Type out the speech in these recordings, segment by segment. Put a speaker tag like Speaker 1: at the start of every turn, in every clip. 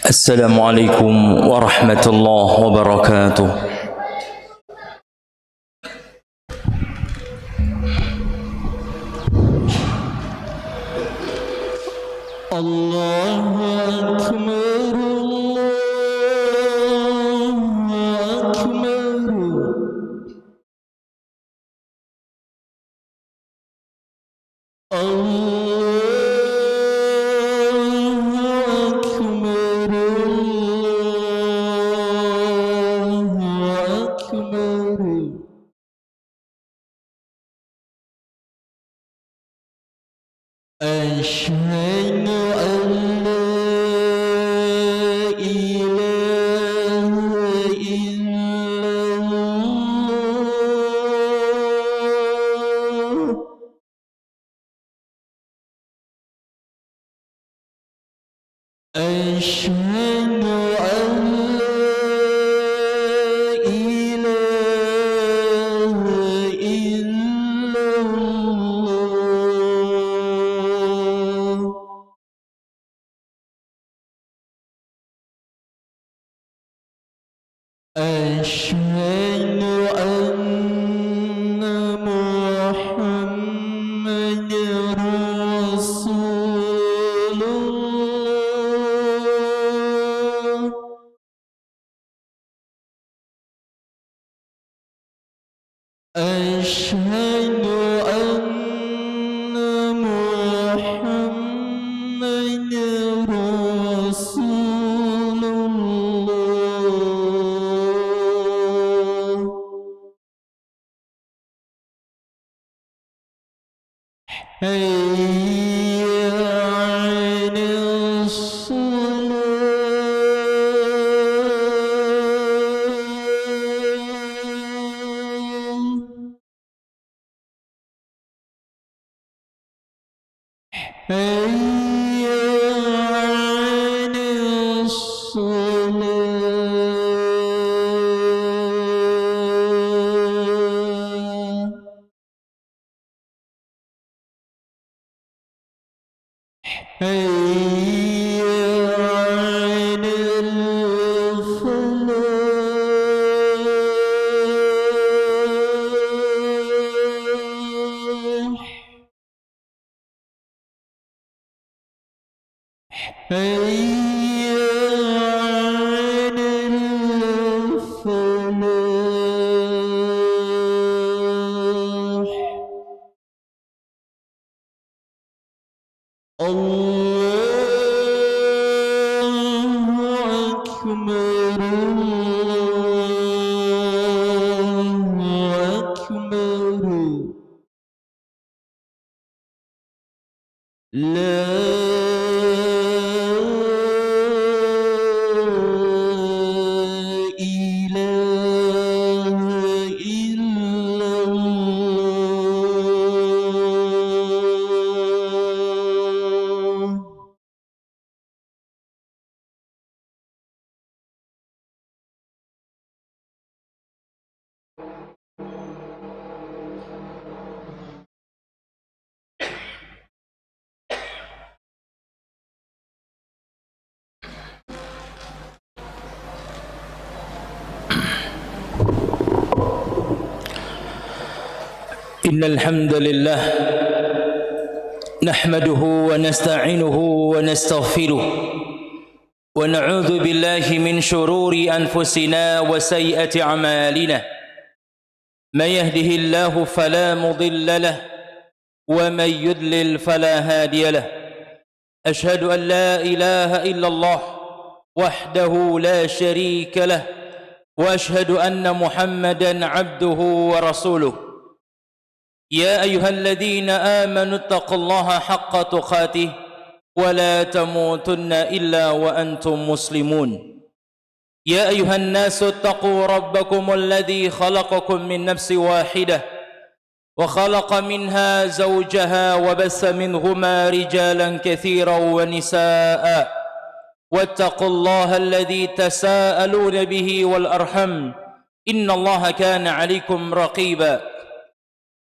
Speaker 1: السلام عليكم ورحمة الله وبركاته.
Speaker 2: الله أكبر الله أكبر أشهد أن لا إله إلا الله أشهد أن لا إله إلا الله أشهد أن محمد رسول الله أشهد أن محمد رسول الله حي على الصلاة حي على الصلاة حي على الفلاح حي على الفلاح الله أكبر الله أكبر لا إله إلا الله
Speaker 1: إن الحمد لله نحمده ونستعينه ونستغفره ونعوذ بالله من شرور أنفسنا وسيئة أعمالنا. من يهده الله فلا مضل له ومن يضلل فلا هادي له. أشهد أن لا إله إلا الله وحده لا شريك له وأشهد أن محمدا عبده ورسوله. يا أيها الذين آمنوا اتقوا الله حق تقاته ولا تموتن إلا وأنتم مسلمون. يا أيها الناس اتقوا ربكم الذي خلقكم من نفس واحدة وخلق منها زوجها وبث منهما رجالا كثيرا ونساء واتقوا الله الذي تساءلون به والأرحم إن الله كان عليكم رقيبا.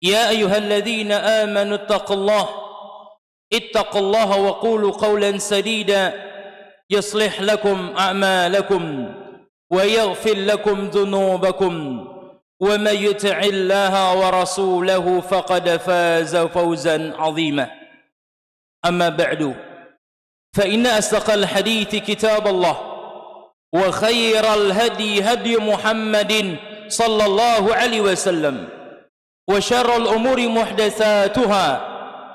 Speaker 1: يا أيها الذين آمنوا اتقوا الله وقولوا قولا سديدا يصلح لكم أعمالكم ويغفر لكم ذنوبكم ومن يطع الله ورسوله فقد فاز فوزا عظيما أما بعد فإن أصدق الحديث كتاب الله وخير الهدي هدي محمد صلى الله عليه وسلم وشر الأمور محدثاتها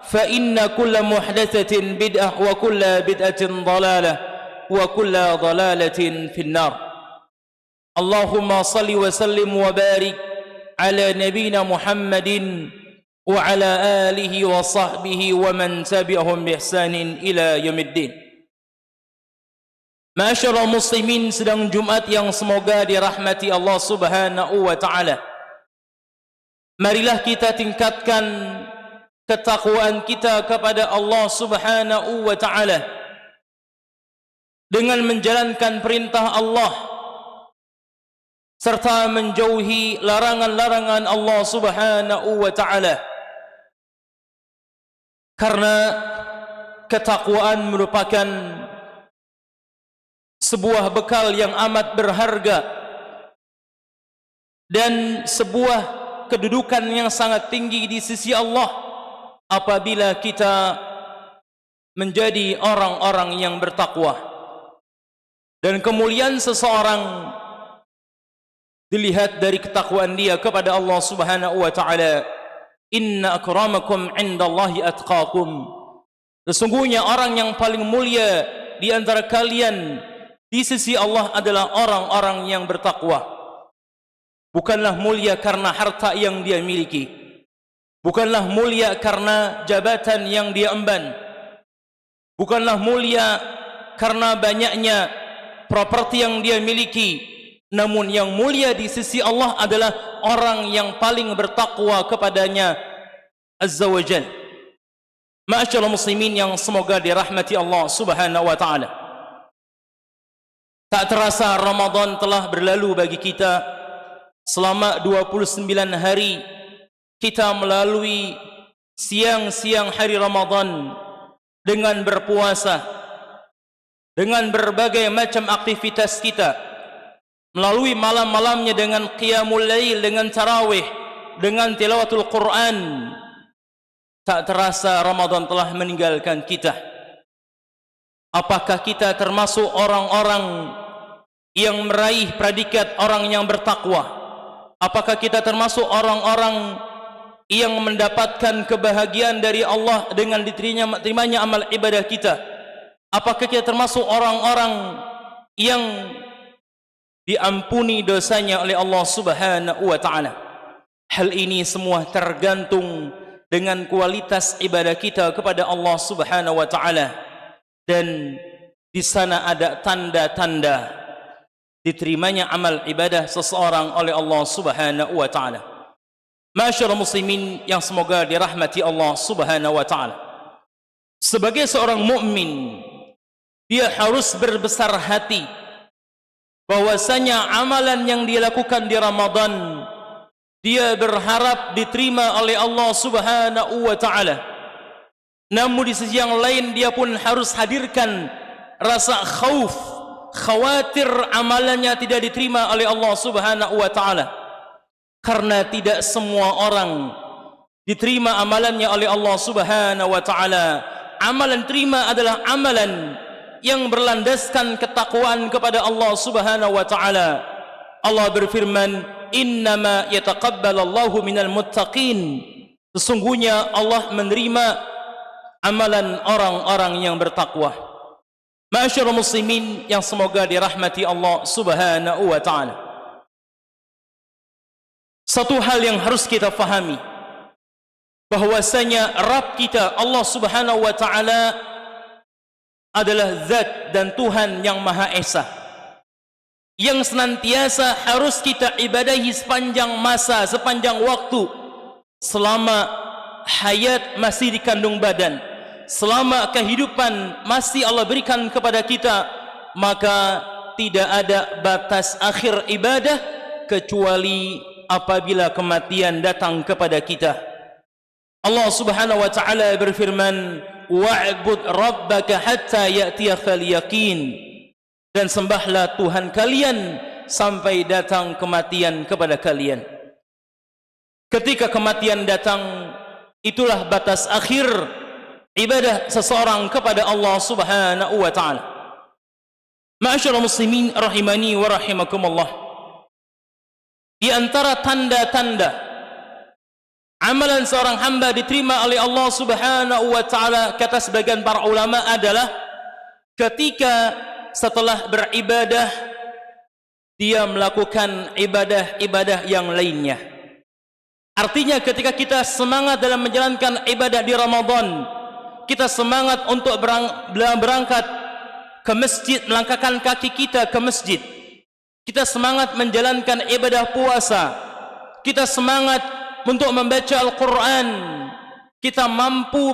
Speaker 1: فإن كل محدثة بدعة وكل بدعة ضلالة وكل ضلالة في النار اللهم صل وسلم وبارك على نبينا محمد وعلى آله وصحبه ومن تبعهم بإحسان إلى يوم الدين. Ma'asyiral muslimin, sedang Jumat yang semoga dirahmati Allah Subhanahu wa taala. Marilah kita tingkatkan ketakwaan kita kepada Allah Subhanahu wa taala dengan menjalankan perintah Allah serta menjauhi larangan-larangan Allah Subhanahu wa taala. Karena ketakwaan merupakan sebuah bekal yang amat berharga dan sebuah kedudukan yang sangat tinggi di sisi Allah apabila kita menjadi orang-orang yang bertakwa. Dan kemuliaan seseorang dilihat dari ketakwaan dia kepada Allah Subhanahu wa taala. Inna akramakum indallahi atqakum. Sesungguhnya orang yang paling mulia di antara kalian di sisi Allah adalah orang-orang yang bertakwa. Bukanlah mulia karena harta yang dia miliki, bukanlah mulia karena jabatan yang dia emban, bukanlah mulia karena banyaknya properti yang dia miliki, namun yang mulia di sisi Allah adalah orang yang paling bertakwa kepadanya Azza wa Jal. Ma'asyiral muslimin yang semoga dirahmati Allah Subhanahu wa taala. Tak terasa Ramadan telah berlalu bagi kita. Selama 29 hari kita melalui siang-siang hari Ramadan dengan berpuasa, dengan berbagai macam aktivitas kita, melalui malam-malamnya dengan qiyamul lail, dengan tarawih, dengan tilawatul Quran. Tak terasa Ramadan telah meninggalkan kita. Apakah kita termasuk orang-orang yang meraih predikat orang yang bertakwa? Apakah kita termasuk orang-orang yang mendapatkan kebahagiaan dari Allah dengan diterimanya amal ibadah kita? Apakah kita termasuk orang-orang yang diampuni dosanya oleh Allah Subhanahu wa taala? Hal ini semua tergantung dengan kualitas ibadah kita kepada Allah Subhanahu wa taala. Dan di sana ada tanda-tanda diterimanya amal ibadah seseorang oleh Allah Subhanahu wa taala. Ma'asyiral muslimin yang semoga dirahmati Allah Subhanahu wa taala. Sebagai seorang mukmin, dia harus berbesar hati bahwasanya amalan yang dia lakukan di Ramadan dia berharap diterima oleh Allah Subhanahu wa taala. Namun di sisi yang lain dia pun harus hadirkan rasa khawatir amalannya tidak diterima oleh Allah Subhanahu wa taala. Karena tidak semua orang diterima amalannya oleh Allah Subhanahu wa taala. Amalan terima adalah amalan yang berlandaskan ketakwaan kepada Allah Subhanahu wa taala. Allah berfirman, "Innama yataqabbalallahu minal muttaqin." Sesungguhnya Allah menerima amalan orang-orang yang bertakwa. Ma'asyiral muslimin yang semoga dirahmati Allah Subhanahu wa taala. Satu hal yang harus kita fahami, bahwasanya Rabb kita Allah Subhanahu wa taala adalah zat dan Tuhan yang Maha Esa, yang senantiasa harus kita ibadahi sepanjang masa, sepanjang waktu, selama hayat masih di kandung badan, selama kehidupan masih Allah berikan kepada kita, maka tidak ada batas akhir ibadah kecuali apabila kematian datang kepada kita. Allah Subhanahu wa taala berfirman, wa'bud rabbaka hatta ya'tiyakal yaqin, dan sembahlah Tuhan kalian sampai datang kematian kepada kalian. Ketika kematian datang, itulah batas akhir ibadah seseorang kepada Allah Subhanahu wa ta'ala. Ma'asyiral muslimin rahimani wa rahimakumullah, di antara tanda-tanda amalan seorang hamba diterima oleh Allah Subhanahu wa ta'ala, kata sebagian para ulama, adalah ketika setelah beribadah dia melakukan ibadah-ibadah yang lainnya. Artinya ketika kita semangat dalam menjalankan ibadah di Ramadan, kita semangat untuk berangkat ke masjid, melangkahkan kaki kita ke masjid, kita semangat menjalankan ibadah puasa, kita semangat untuk membaca Al-Quran, kita mampu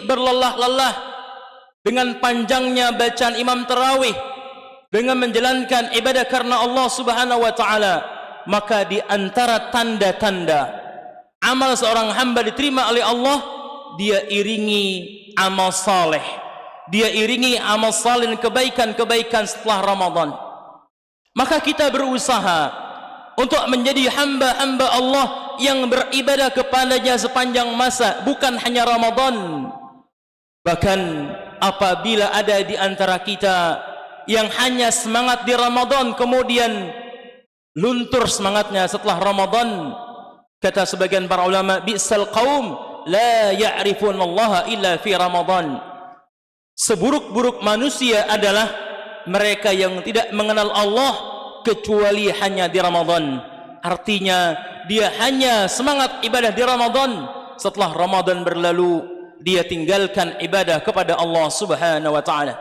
Speaker 1: berlelah-lelah dengan panjangnya bacaan imam tarawih, dengan menjalankan ibadah karena Allah Subhanahu wa ta'ala, maka di antara tanda-tanda amal seorang hamba diterima oleh Allah, dia iringi amal saleh, dia iringi amal saleh dan kebaikan-kebaikan setelah Ramadan. Maka kita berusaha untuk menjadi hamba-hamba Allah yang beribadah kepadanya sepanjang masa, bukan hanya Ramadan. Bahkan apabila ada di antara kita yang hanya semangat di Ramadan kemudian luntur semangatnya setelah Ramadan, kata sebagian para ulama, bi'sal qaum la ya'rifunallaha illa fi Ramadan. Seburuk-buruk manusia adalah mereka yang tidak mengenal Allah kecuali hanya di Ramadan. Artinya dia hanya semangat ibadah di Ramadan, setelah Ramadan berlalu dia tinggalkan ibadah kepada Allah Subhanahu wa ta'ala.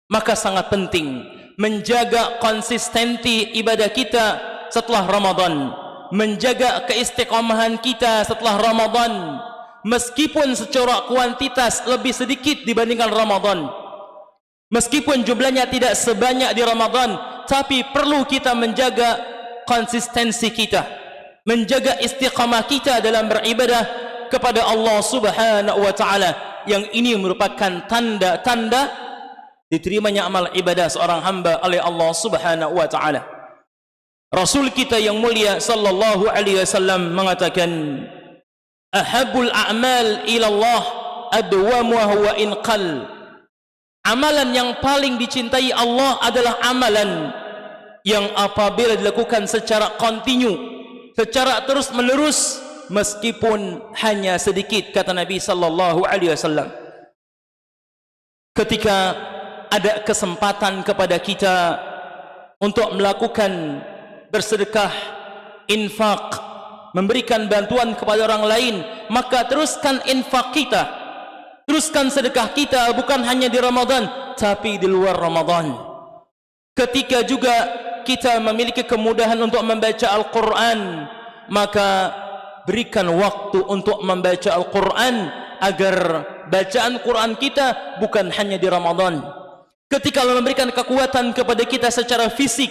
Speaker 1: Maka sangat penting menjaga konsistensi ibadah kita setelah Ramadan, menjaga keistiqomahan kita setelah Ramadan, meskipun secara kuantitas lebih sedikit dibandingkan Ramadan, meskipun jumlahnya tidak sebanyak di Ramadan, tapi perlu kita menjaga konsistensi kita, menjaga istiqamah kita dalam beribadah kepada Allah Subhanahu wa ta'ala. Yang ini merupakan tanda-tanda diterimanya amal ibadah seorang hamba oleh Allah Subhanahu wa ta'ala. Rasul kita yang mulia sallallahu alaihi wasallam mengatakan, ahabul a'mal ila Allah adwamuha wa in qall. Amalan yang paling dicintai Allah adalah amalan yang apabila dilakukan secara kontinu, secara terus menerus, meskipun hanya sedikit, kata Nabi sallallahu alaihi wasallam. Ketika ada kesempatan kepada kita untuk melakukan bersedekah, infak, memberikan bantuan kepada orang lain, maka teruskan infak kita, teruskan sedekah kita, bukan hanya di Ramadan tapi di luar Ramadan. Ketika juga kita memiliki kemudahan untuk membaca Al-Quran, maka berikan waktu untuk membaca Al-Quran, agar bacaan Quran kita bukan hanya di Ramadan. Ketika Allah memberikan kekuatan kepada kita secara fisik,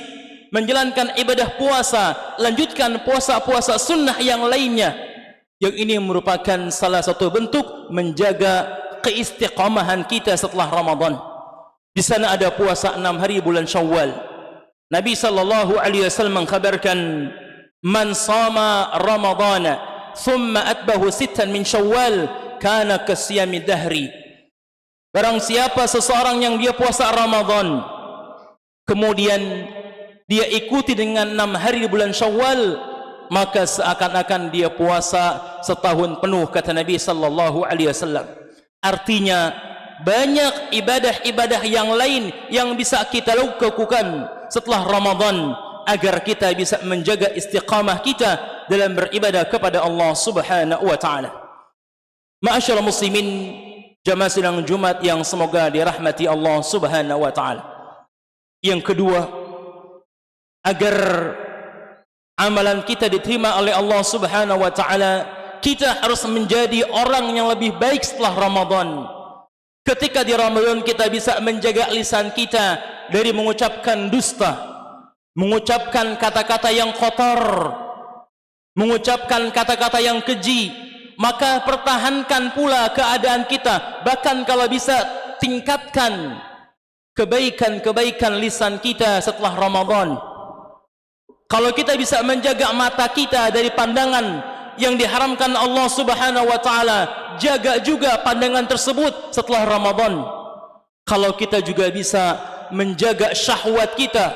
Speaker 1: menjalankan ibadah puasa, lanjutkan puasa-puasa sunnah yang lainnya. Yang ini merupakan salah satu bentuk menjaga keistiqamahan kita setelah Ramadan. Di sana ada puasa 6 hari bulan Syawal. Nabi sallallahu alaihi wasallam mengkhabarkan, man sama Ramadana thumma atbahu 6 min Syawal kana kasiyami dahri. Barang siapa seseorang yang dia puasa Ramadan, kemudian dia ikuti dengan 6 hari di bulan Syawal, maka seakan-akan dia puasa setahun penuh, kata Nabi sallallahu alaihi wasallam. Artinya banyak ibadah-ibadah yang lain yang bisa kita lakukan setelah Ramadan, agar kita bisa menjaga istiqamah kita dalam beribadah kepada Allah Subhanahu wa ta'ala. Ma'asyiral muslimin, jamaah sidang Jumat yang semoga dirahmati Allah Subhanahu wa ta'ala. Yang kedua, agar amalan kita diterima oleh Allah Subhanahu wa ta'ala, kita harus menjadi orang yang lebih baik setelah Ramadan. Ketika di Ramadan kita bisa menjaga lisan kita dari mengucapkan dusta, mengucapkan kata-kata yang kotor, mengucapkan kata-kata yang keji, maka pertahankan pula keadaan kita. Bahkan kalau bisa tingkatkan kebaikan-kebaikan lisan kita setelah Ramadan. Kalau kita bisa menjaga mata kita dari pandangan yang diharamkan Allah Subhanahu wa taala, jaga juga pandangan tersebut setelah Ramadan. Kalau kita juga bisa menjaga syahwat kita,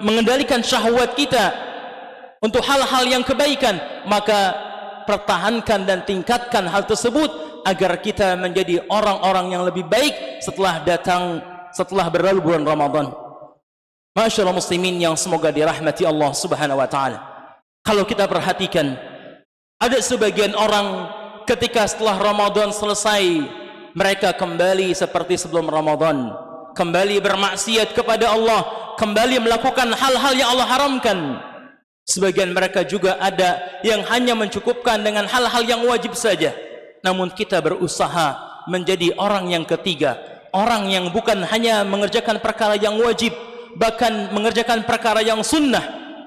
Speaker 1: mengendalikan syahwat kita untuk hal-hal yang kebaikan, maka pertahankan dan tingkatkan hal tersebut agar kita menjadi orang-orang yang lebih baik setelah berlalu bulan Ramadan. Masyaallah muslimin yang semoga dirahmati Allah Subhanahu wa taala. Kalau kita perhatikan, ada sebagian orang ketika setelah Ramadan selesai, mereka kembali seperti sebelum Ramadan, kembali bermaksiat kepada Allah, kembali melakukan hal-hal yang Allah haramkan. Sebagian mereka juga ada yang hanya mencukupkan dengan hal-hal yang wajib saja. Namun kita berusaha menjadi orang yang ketiga, orang yang bukan hanya mengerjakan perkara yang wajib, bahkan mengerjakan perkara yang sunnah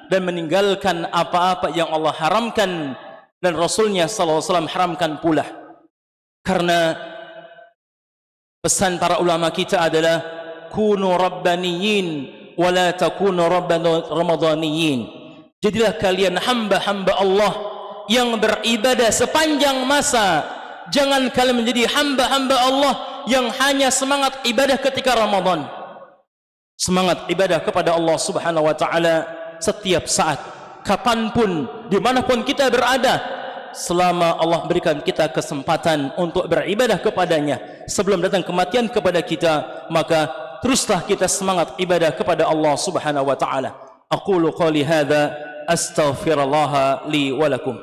Speaker 1: dan meninggalkan apa-apa yang Allah haramkan dan Rasulnya SAW haramkan pula. Karena pesan para ulama kita adalah kunu rabbaniyin wa la takunu ramadaniyin. Jadilah kalian hamba-hamba Allah yang beribadah sepanjang masa. Jangan kalian menjadi hamba-hamba Allah yang hanya semangat ibadah ketika Ramadan. Semangat ibadah kepada Allah Subhanahu wa taala setiap saat, kapanpun, dimanapun kita berada, selama Allah berikan kita kesempatan untuk beribadah kepadanya sebelum datang kematian kepada kita, maka teruslah kita semangat ibadah kepada Allah Subhanahu wa taala. Aqulu qali hadza astaghfirullah li wa lakum.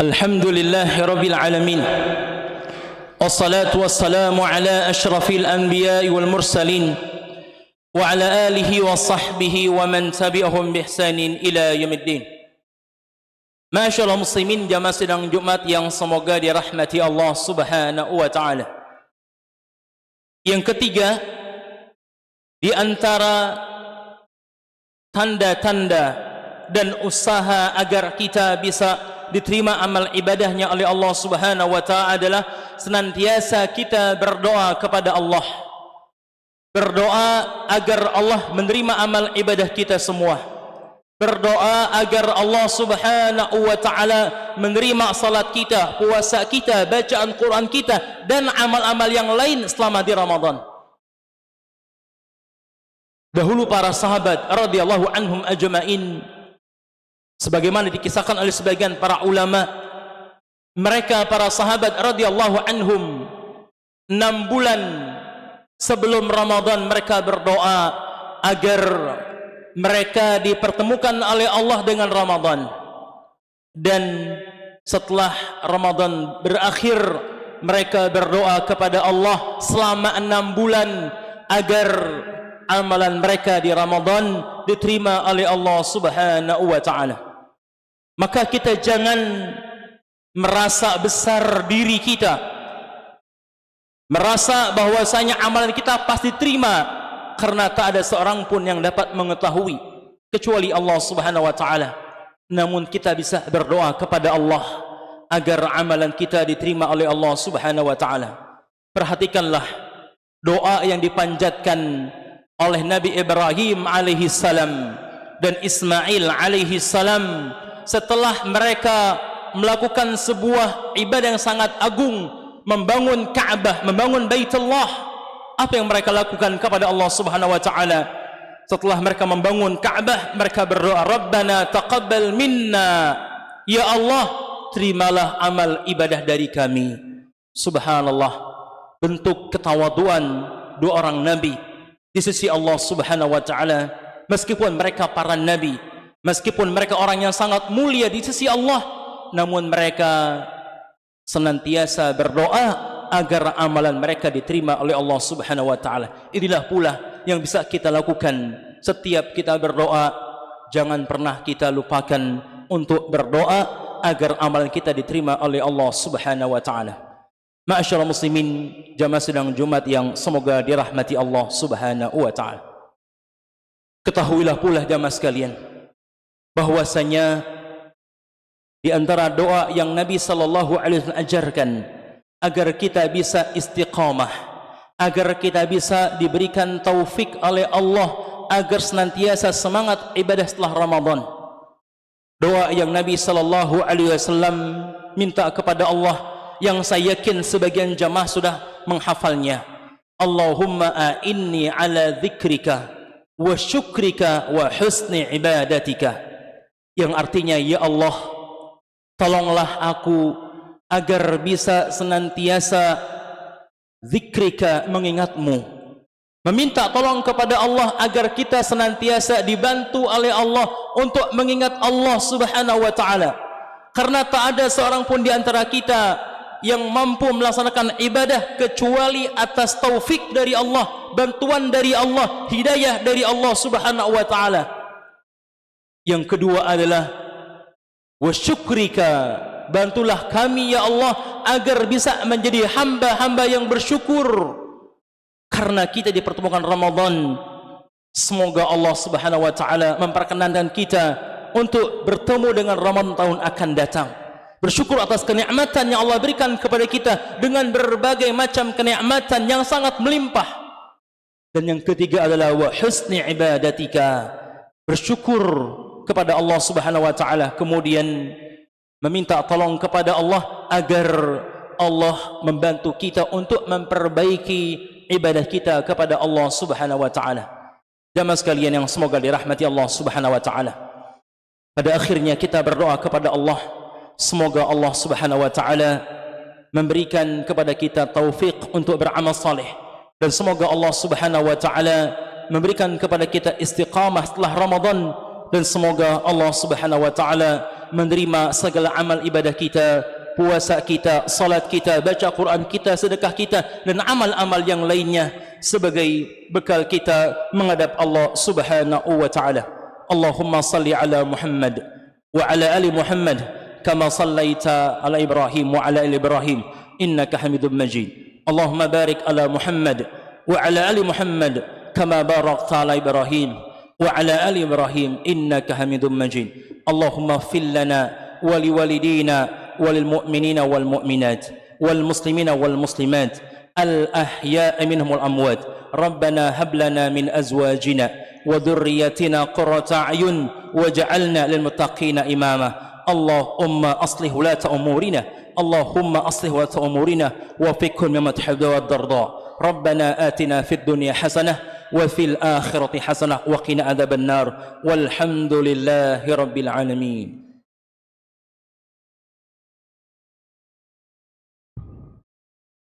Speaker 1: Alhamdulillahi rabbil alamin, wassalatu wassalamu ala ashrafil anbiya'i wal mursalin wa ala alihi wa sahbihi wa man tabi'ahum bi ihsanin ila yaumiddin. Masyaallah muslimin jamaah sidang Jumat yang semoga dirahmati Allah Subhanahu wa taala. Yang ketiga, di antara tanda-tanda dan usaha agar kita bisa diterima amal ibadahnya oleh Allah Subhanahu wa taala adalah senantiasa kita berdoa kepada Allah. Berdoa agar Allah menerima amal ibadah kita semua. Berdoa agar Allah Subhanahu wa taala menerima salat kita, puasa kita, bacaan Quran kita dan amal-amal yang lain selama di Ramadan. Dahulu para sahabat radhiyallahu anhum ajma'in, sebagaimana dikisahkan oleh sebagian para ulama, mereka para sahabat radhiyallahu anhum 6 bulan sebelum Ramadan mereka berdoa agar mereka dipertemukan oleh Allah dengan Ramadan. Dan setelah Ramadan berakhir, mereka berdoa kepada Allah selama 6 bulan agar amalan mereka di Ramadan diterima oleh Allah Subhanahu wa taala. Maka kita jangan merasa besar diri kita, merasa bahwasanya amalan kita pasti diterima, karena tak ada seorang pun yang dapat mengetahui kecuali Allah Subhanahu wa taala. Namun kita bisa berdoa kepada Allah agar amalan kita diterima oleh Allah Subhanahu wa taala. Perhatikanlah doa yang dipanjatkan oleh Nabi Ibrahim alaihi salam dan Ismail alaihi salam setelah mereka melakukan sebuah ibadah yang sangat agung, membangun Ka'bah, membangun Baitullah. Apa yang mereka lakukan kepada Allah Subhanahu wa taala? Setelah mereka membangun Ka'bah, mereka berdoa, Rabbana taqabbal minna, ya Allah, terimalah amal ibadah dari kami. Subhanallah, bentuk ketawaduan dua orang nabi di sisi Allah Subhanahu wa taala. Meskipun mereka para nabi, meskipun mereka orang yang sangat mulia di sisi Allah, namun mereka senantiasa berdoa agar amalan mereka diterima oleh Allah Subhanahu wa taala. Inilah pula yang bisa kita lakukan setiap kita berdoa. Jangan pernah kita lupakan untuk berdoa agar amalan kita diterima oleh Allah Subhanahu wa taala. Ma'asyiral muslimin, jamaah sidang Jumat yang semoga dirahmati Allah Subhanahu wa taala. Ketahuilah pula jamaah sekalian bahwasanya di antara doa yang Nabi sallallahu alaihi wasallam ajarkan agar kita bisa istiqamah, agar kita bisa diberikan taufik oleh Allah agar senantiasa semangat ibadah setelah Ramadan. Doa yang Nabi sallallahu alaihi wasallam minta kepada Allah yang saya yakin sebagian jamaah sudah menghafalnya. Allahumma a'inni ala dzikrika wa syukrika wa husni ibadatika. Yang artinya, ya Allah, tolonglah aku agar bisa senantiasa zikrika, mengingatmu. Meminta tolong kepada Allah agar kita senantiasa dibantu oleh Allah untuk mengingat Allah Subhanahu wa taala. Karena tak ada seorang pun di antara kita yang mampu melaksanakan ibadah kecuali atas taufik dari Allah, bantuan dari Allah, hidayah dari Allah Subhanahu wa taala. Yang kedua adalah wasyukrika, bantulah kami ya Allah agar bisa menjadi hamba-hamba yang bersyukur. Karena kita dipertemukan Ramadan, semoga Allah Subhanahu wa taala memperkenankan kita untuk bertemu dengan Ramadan tahun akan datang. Bersyukur atas kenikmatan yang Allah berikan kepada kita dengan berbagai macam kenikmatan yang sangat melimpah. Dan yang ketiga adalah wa husni ibadatika, bersyukur kepada Allah Subhanahu wa taala, kemudian meminta tolong kepada Allah agar Allah membantu kita untuk memperbaiki ibadah kita kepada Allah Subhanahu wa taala. Jamaah sekalian yang semoga dirahmati Allah Subhanahu wa taala. Pada akhirnya kita berdoa kepada Allah, semoga Allah Subhanahu wa taala memberikan kepada kita taufik untuk beramal saleh, dan semoga Allah Subhanahu wa taala memberikan kepada kita istiqamah setelah Ramadan, dan semoga Allah Subhanahu wa taala menerima segala amal ibadah kita, puasa kita, salat kita, baca Quran kita, sedekah kita, dan amal-amal yang lainnya sebagai bekal kita menghadap Allah Subhanahu wa taala. Allahumma salli ala Muhammad wa ala ali Muhammad kama sallaita ala Ibrahim wa ala ali Ibrahim innaka Hamidum Majid. Allahumma barik ala Muhammad wa ala ali Muhammad kama barakta ala Ibrahim wa ala ali Ibrahim innaka Hamidum Majid. Allahumma ighfir lana wa liwalidina وللمؤمنين والمؤمنات والمسلمين والمسلمات الأحياء منهم والأموات. ربنا هب لنا من أزواجنا وذريتنا قرة أعين واجعلنا للمتقين إماما. اللهم أصلح ولاة أمورنا، اللهم أصلح ولاة أمورنا وفقهم مما تحب والترضى. ربنا آتنا في الدنيا حسنة وفي الآخرة حسنة وقنا عذاب النار والحمد لله رب العالمين.